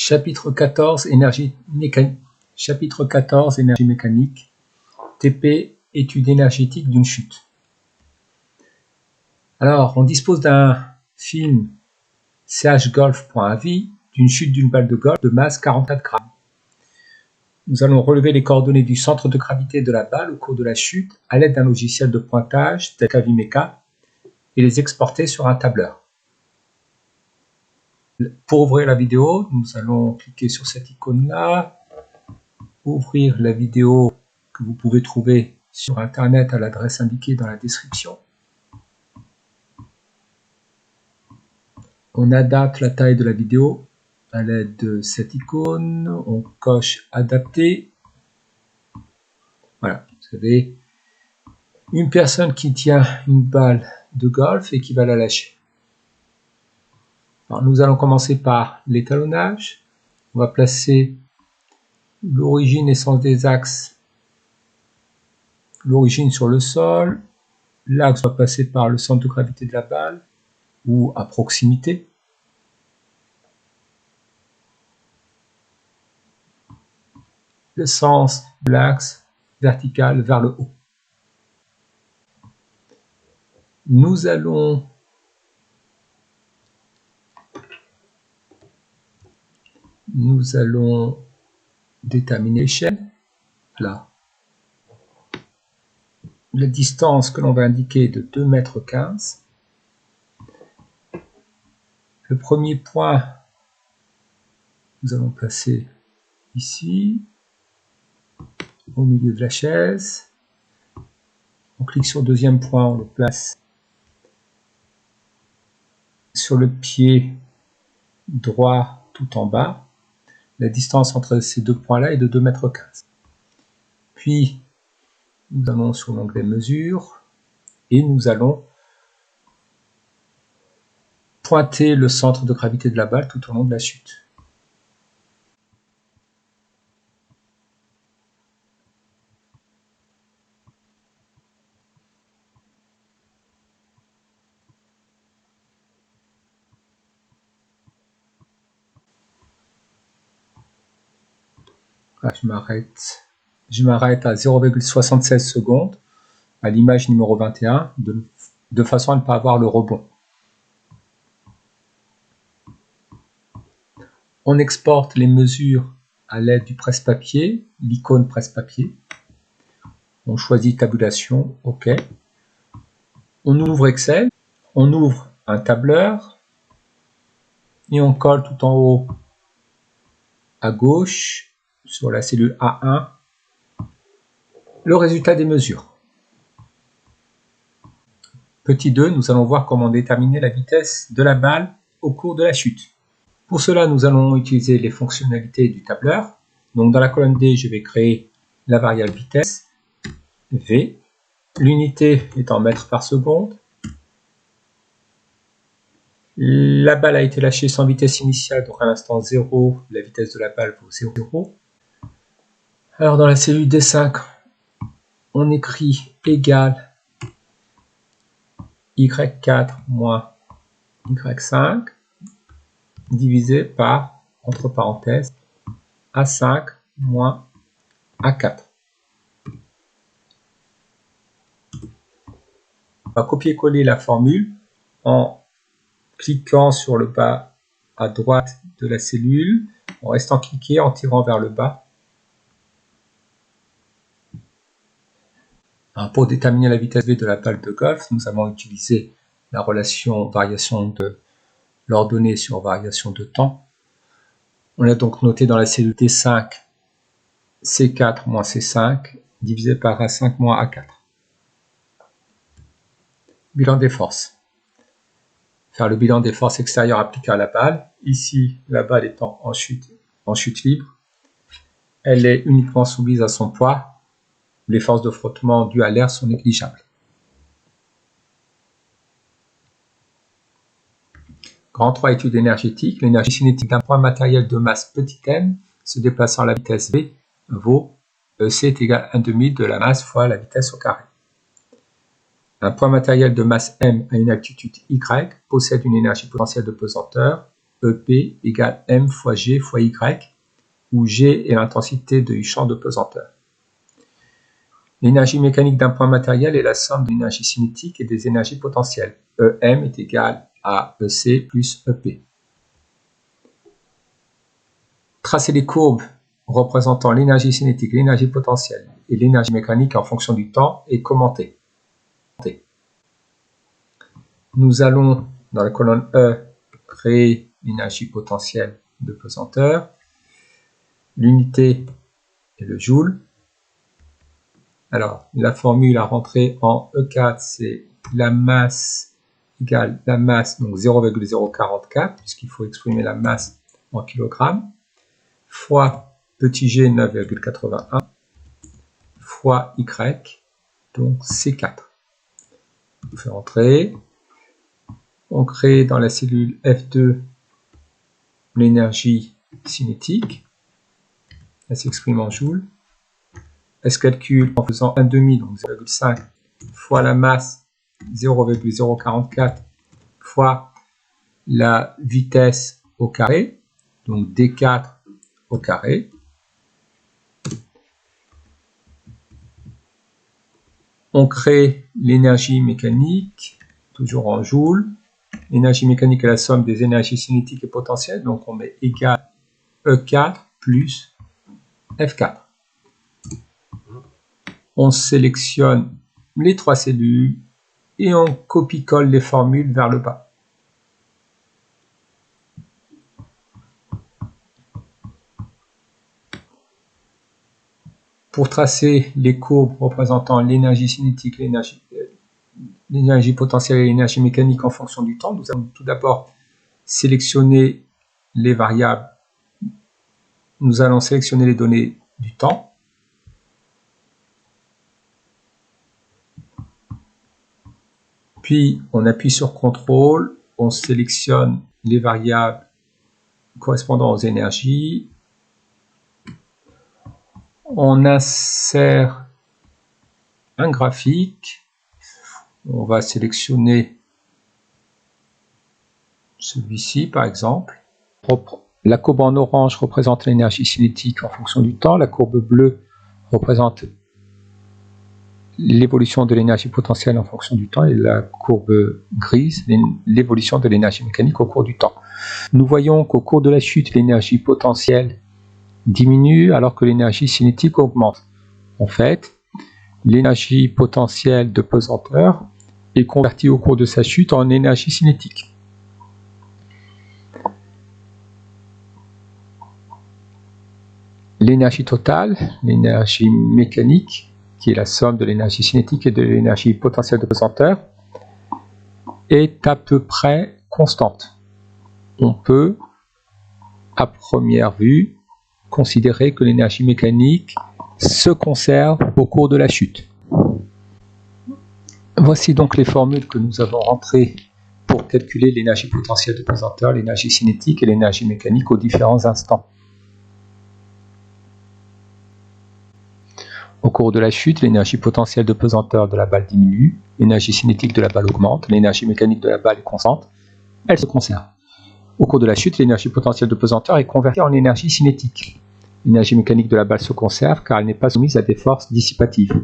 Chapitre 14, énergie mécanique. Chapitre 14, énergie mécanique. TP, étude énergétique d'une chute. Alors, on dispose d'un film chgolf.avi d'une chute d'une balle de golf de masse 44 grammes. Nous allons relever les coordonnées du centre de gravité de la balle au cours de la chute à l'aide d'un logiciel de pointage tel qu'Avimeca et les exporter sur un tableur. Pour ouvrir la vidéo, nous allons cliquer sur cette icône-là, ouvrir la vidéo que vous pouvez trouver sur Internet à l'adresse indiquée dans la description. On adapte la taille de la vidéo à l'aide de cette icône, on coche adapter. Voilà, vous avez une personne qui tient une balle de golf et qui va la lâcher. Alors, nous allons commencer par l'étalonnage. On va placer l'origine et sens des axes, l'origine sur le sol. L'axe va passer par le centre de gravité de la balle ou à proximité. Le sens de l'axe vertical vers le haut. Nous allons déterminer l'échelle. Là. La distance que l'on va indiquer est de 2,15 m. Le premier point, nous allons placer ici, au milieu de la chaise. On clique sur le deuxième point, on le place sur le pied droit tout en bas. La distance entre ces deux points-là est de 2,15 m. Puis, nous allons sur l'onglet mesure et nous allons pointer le centre de gravité de la balle tout au long de la chute. Là, je m'arrête à 0,76 secondes à l'image numéro 21 de façon à ne pas avoir le rebond. On exporte les mesures à l'aide du presse-papier, l'icône presse-papier. On choisit tabulation, OK. On ouvre Excel, on ouvre un tableur et on colle tout en haut à gauche sur la cellule A1 le résultat des mesures. Petit 2, nous allons voir comment déterminer la vitesse de la balle au cours de la chute. Pour cela, nous allons utiliser les fonctionnalités du tableur. Donc dans la colonne D, je vais créer la variable vitesse, V, l'unité est en mètres par seconde. La balle a été lâchée sans vitesse initiale, donc à l'instant 0, la vitesse de la balle vaut 0. Alors dans la cellule D5, on écrit égal Y4 moins Y5 divisé par, entre parenthèses, A5 moins A4. On va copier-coller la formule en cliquant sur le bas à droite de la cellule, en restant cliqué, en tirant vers le bas. Alors, pour déterminer la vitesse V de la balle de golf, nous avons utilisé la relation variation de l'ordonnée sur variation de temps. On a donc noté dans la cellule D5 C4 moins C5 divisé par A5 moins A4. Bilan des forces. Faire le bilan des forces extérieures appliquées à la balle. Ici, la balle étant en chute libre, elle est uniquement soumise à son poids. Les forces de frottement dues à l'air sont négligeables. Grand 3, étude énergétique. L'énergie cinétique d'un point matériel de masse petit m se déplaçant à la vitesse v vaut EC est égal à 1/2 de la masse fois la vitesse au carré. Un point matériel de masse m à une altitude y possède une énergie potentielle de pesanteur EP égale M fois G fois Y, où G est l'intensité du champ de pesanteur. L'énergie mécanique d'un point matériel est la somme de l'énergie cinétique et des énergies potentielles. EM est égal à EC plus EP. Tracer les courbes représentant l'énergie cinétique, l'énergie potentielle et l'énergie mécanique en fonction du temps et commenter. Nous allons, dans la colonne E, créer l'énergie potentielle de pesanteur. L'unité est le joule. Alors, la formule à rentrer en E4, c'est la masse égale la masse, donc 0,044, puisqu'il faut exprimer la masse en kilogrammes, fois petit g 9,81, fois y, donc C4. On fait rentrer. On crée dans la cellule F2 l'énergie cinétique. Elle s'exprime en joules. Elle se calcule en faisant 1,5, donc 0,5, fois la masse, 0,044, fois la vitesse au carré, donc D4 au carré. On crée l'énergie mécanique, toujours en joules. L'énergie mécanique est la somme des énergies cinétiques et potentielles, donc on met égal E4 plus F4. On sélectionne les trois cellules et on copie-colle les formules vers le bas. Pour tracer les courbes représentant l'énergie cinétique, l'énergie potentielle et l'énergie mécanique en fonction du temps, nous allons tout d'abord sélectionner les variables. Nous allons sélectionner les données du temps. Puis on appuie sur CTRL, on sélectionne les variables correspondant aux énergies. On insère un graphique. On va sélectionner celui-ci par exemple. La courbe en orange représente l'énergie cinétique en fonction du temps. La courbe bleue représente l'évolution de l'énergie potentielle en fonction du temps et la courbe grise, l'évolution de l'énergie mécanique au cours du temps. Nous voyons qu'au cours de la chute, l'énergie potentielle diminue alors que l'énergie cinétique augmente. En fait, l'énergie potentielle de pesanteur est convertie au cours de sa chute en énergie cinétique. L'énergie totale, l'énergie mécanique, qui est la somme de l'énergie cinétique et de l'énergie potentielle de pesanteur, est à peu près constante. On peut, à première vue, considérer que l'énergie mécanique se conserve au cours de la chute. Voici donc les formules que nous avons rentrées pour calculer l'énergie potentielle de pesanteur, l'énergie cinétique et l'énergie mécanique aux différents instants. Au cours de la chute, l'énergie potentielle de pesanteur de la balle diminue, l'énergie cinétique de la balle augmente, l'énergie mécanique de la balle est constante, elle se conserve. Au cours de la chute, l'énergie potentielle de pesanteur est convertie en énergie cinétique. L'énergie mécanique de la balle se conserve car elle n'est pas soumise à des forces dissipatives.